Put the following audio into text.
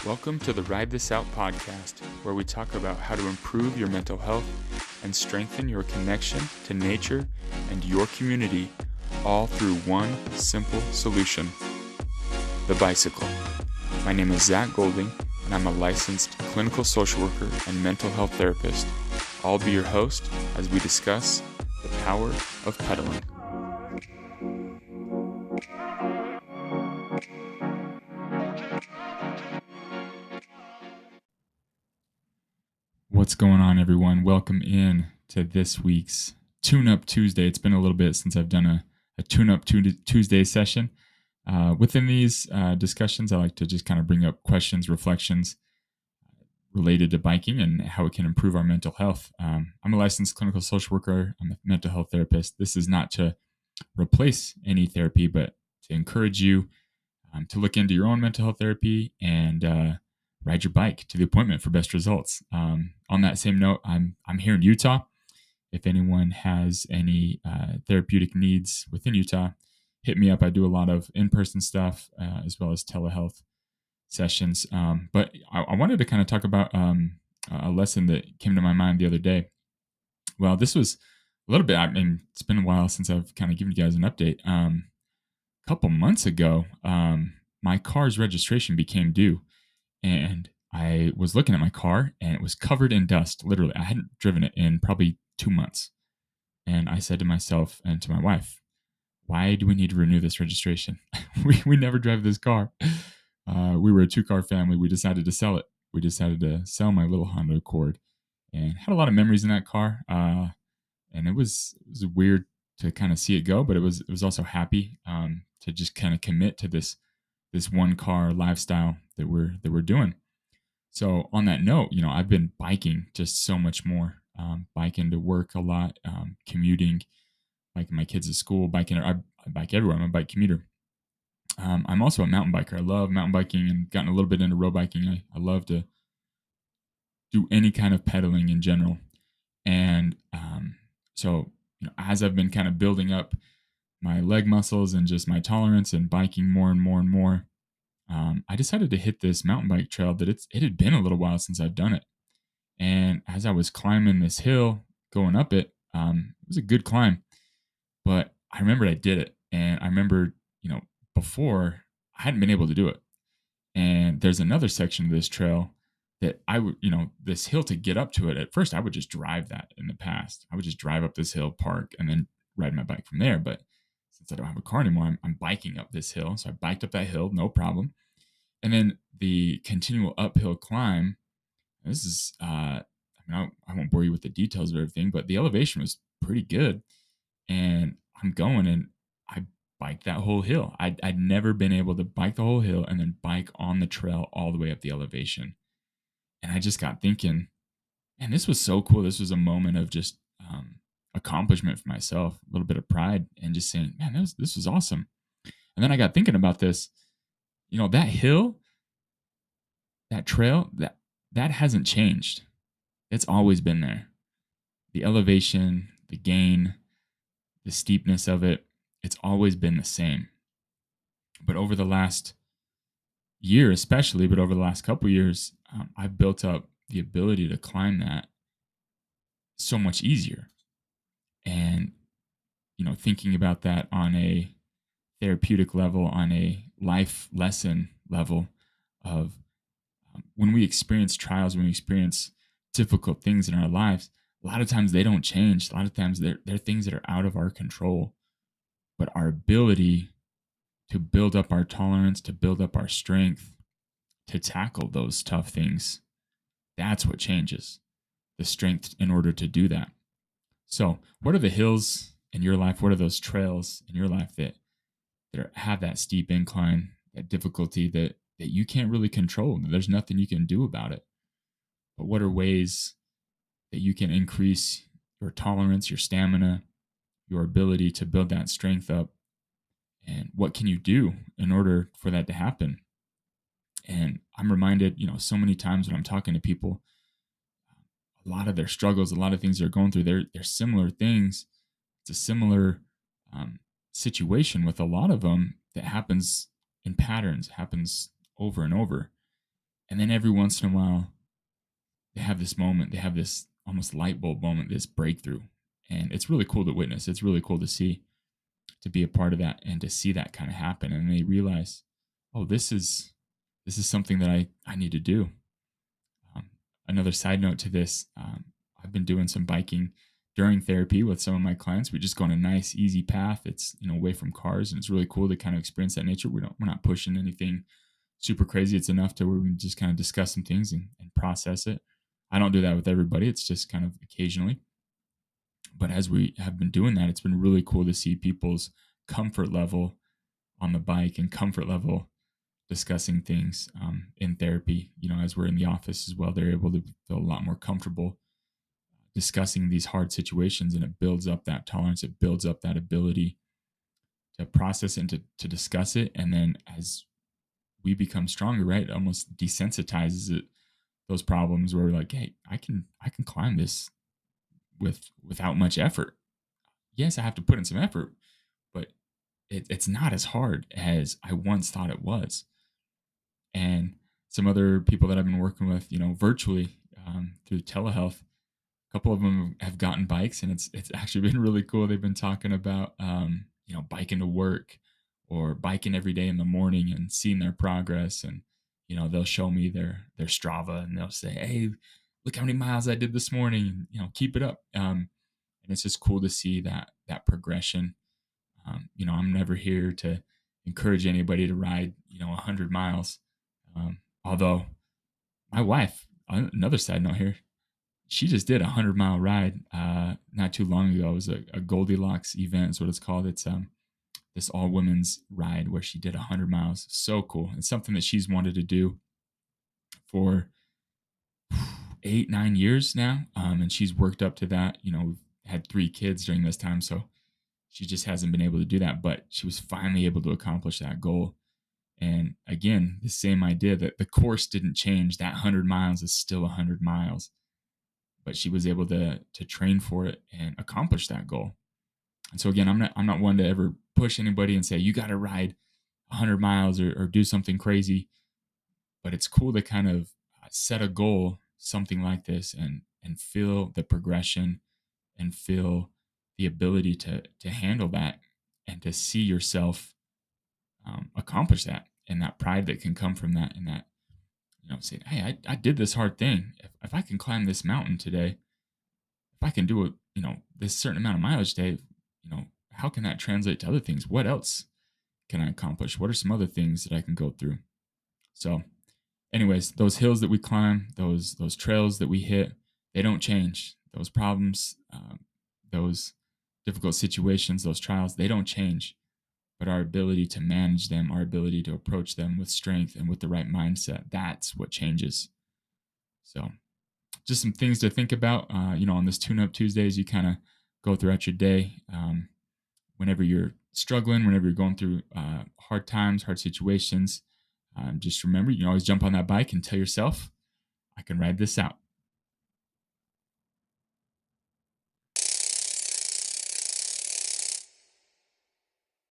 Welcome to the Ride This Out podcast, where we talk about how to improve your mental health and strengthen your connection to nature and your community, all through one simple solution: the bicycle. My name is Zach Golding, and I'm a licensed clinical social worker and mental health therapist. I'll be your host as we discuss the power of pedaling. What's going on, everyone? Welcome in to this week's Tune-Up Tuesday. It's been a little bit since I've done a Tune-Up Tuesday session. Within these discussions, I like to just kind of bring up questions, reflections related to biking and how it can improve our mental health. I'm a licensed clinical social worker. I'm a mental health therapist. This is not to replace any therapy, but to encourage you to look into your own mental health therapy and ride your bike to the appointment for best results. On that same note, I'm here in Utah. If anyone has any therapeutic needs within Utah, hit me up. I do a lot of in-person stuff as well as telehealth sessions. But I wanted to kind of talk about a lesson that came to my mind the other day. Well, this was a little bit, I mean, it's been a while since I've kind of given you guys an update. A couple months ago, my car's registration became due. And I was looking at my car and it was covered in dust. Literally, I hadn't driven it in probably 2 months. And I said to myself and to my wife, why do we need to renew this registration? we never drive this car. We were a 2-car family. We decided to sell it. We decided to sell my little Honda Accord and had a lot of memories in that car. And it was weird to kind of see it go, but it was also happy to just kind of commit to this one car lifestyle that we're doing. So on that note, I've been biking just so much more, biking to work a lot, commuting, biking my kids to school, I bike everywhere. I'm a bike commuter. I'm also a mountain biker. I love mountain biking and gotten a little bit into road biking. I love to do any kind of pedaling in general. And so, as I've been kind of building up my leg muscles and just my tolerance and biking more and more and more, I decided to hit this mountain bike trail that it had been a little while since I've done it. And as I was climbing this hill, going up it, it was a good climb, but I remembered I did it. And I remembered, before I hadn't been able to do it. And there's another section of this trail that I would, this hill to get up to it. At first, I would just drive that in the past. I would just drive up this hill, park, and then ride my bike from there. But since I don't have a car anymore, I'm biking up this hill. So I biked up that hill, no problem. And then the continual uphill climb, this is, I won't bore you with the details of everything, but the elevation was pretty good. And I'm going and I biked that whole hill. I'd never been able to bike the whole hill and then bike on the trail all the way up the elevation. And I just got thinking, man, this was so cool. This was a moment of just accomplishment for myself, a little bit of pride, and just saying, man, this was awesome. And then I got thinking about this. That hill, that trail, that hasn't changed. It's always been there. The elevation, the gain, the steepness of it, it's always been the same. But over the last year, especially, but over the last couple years, I've built up the ability to climb that so much easier. And, thinking about that on a therapeutic level, on a life lesson level of when we experience trials, when we experience difficult things in our lives, a lot of times they don't change. A lot of times they're things that are out of our control. But our ability to build up our tolerance, to build up our strength, to tackle those tough things, that's what changes. The strength in order to do that. So what are the hills in your life? What are those trails in your life that have that steep incline, that difficulty that you can't really control? There's nothing you can do about it. But what are ways that you can increase your tolerance, your stamina, your ability to build that strength up? And what can you do in order for that to happen? And I'm reminded, so many times when I'm talking to people, a lot of their struggles, a lot of things they're going through, they're similar things. It's a similar situation with a lot of them that happens in patterns, happens over and over. And then every once in a while, they have this moment, they have this almost light bulb moment, this breakthrough. And it's really cool to witness. It's really cool to see, to be a part of that and to see that kind of happen. And they realize, oh, this is something that I need to do. Um, Another side note to this, I've been doing some biking during therapy with some of my clients. We just go on a nice, easy path. It's away from cars, and it's really cool to kind of experience that nature. We're not pushing anything super crazy. It's enough to where we can just kind of discuss some things and process it. I don't do that with everybody. It's just kind of occasionally. But as we have been doing that, it's been really cool to see people's comfort level on the bike and comfort level discussing things in therapy. As we're in the office as well, they're able to feel a lot more comfortable discussing these hard situations, and it builds up that tolerance. It builds up that ability to process and to discuss it. And then as we become stronger, right, it almost desensitizes it, those problems where we're like, hey, I can climb this without much effort. Yes, I have to put in some effort, but it's not as hard as I once thought it was. And some other people that I've been working with, virtually through telehealth, a couple of them have gotten bikes, and it's actually been really cool. They've been talking about biking to work or biking every day in the morning and seeing their progress. And they'll show me their Strava, and they'll say, hey, look how many miles I did this morning. Keep it up. And it's just cool to see that progression. I'm never here to encourage anybody to ride 100 miles. Although my wife, another side note here, she just did a 100-mile ride not too long ago. It was a Goldilocks event, is what it's called. It's this all women's ride where she did 100 miles. So cool. It's something that she's wanted to do for 8-9 years now, and she's worked up to that. We've had 3 kids during this time, so she just hasn't been able to do that, but she was finally able to accomplish that goal. And again, the same idea that the course didn't change. That 100 miles is still 100 miles, but she was able to train for it and accomplish that goal. And so again, I'm not one to ever push anybody and say you got to ride 100 miles or do something crazy, but it's cool to kind of set a goal, something like this, and feel the progression and feel the ability to handle that and to see yourself accomplish that, and that pride that can come from that, and that saying, hey, I did this hard thing. If I can climb this mountain today, if I can do it, this certain amount of mileage today, how can that translate to other things? What else can I accomplish? What are some other things that I can go through? So anyways, those hills that we climb, those trails that we hit, they don't change. Those problems, those difficult situations, those trials, they don't change. But our ability to manage them, our ability to approach them with strength and with the right mindset, that's what changes. So just some things to think about, on this Tune Up Tuesdays, you kind of go throughout your day. Whenever you're struggling, whenever you're going through hard times, hard situations, just remember, you can always jump on that bike and tell yourself, I can ride this out.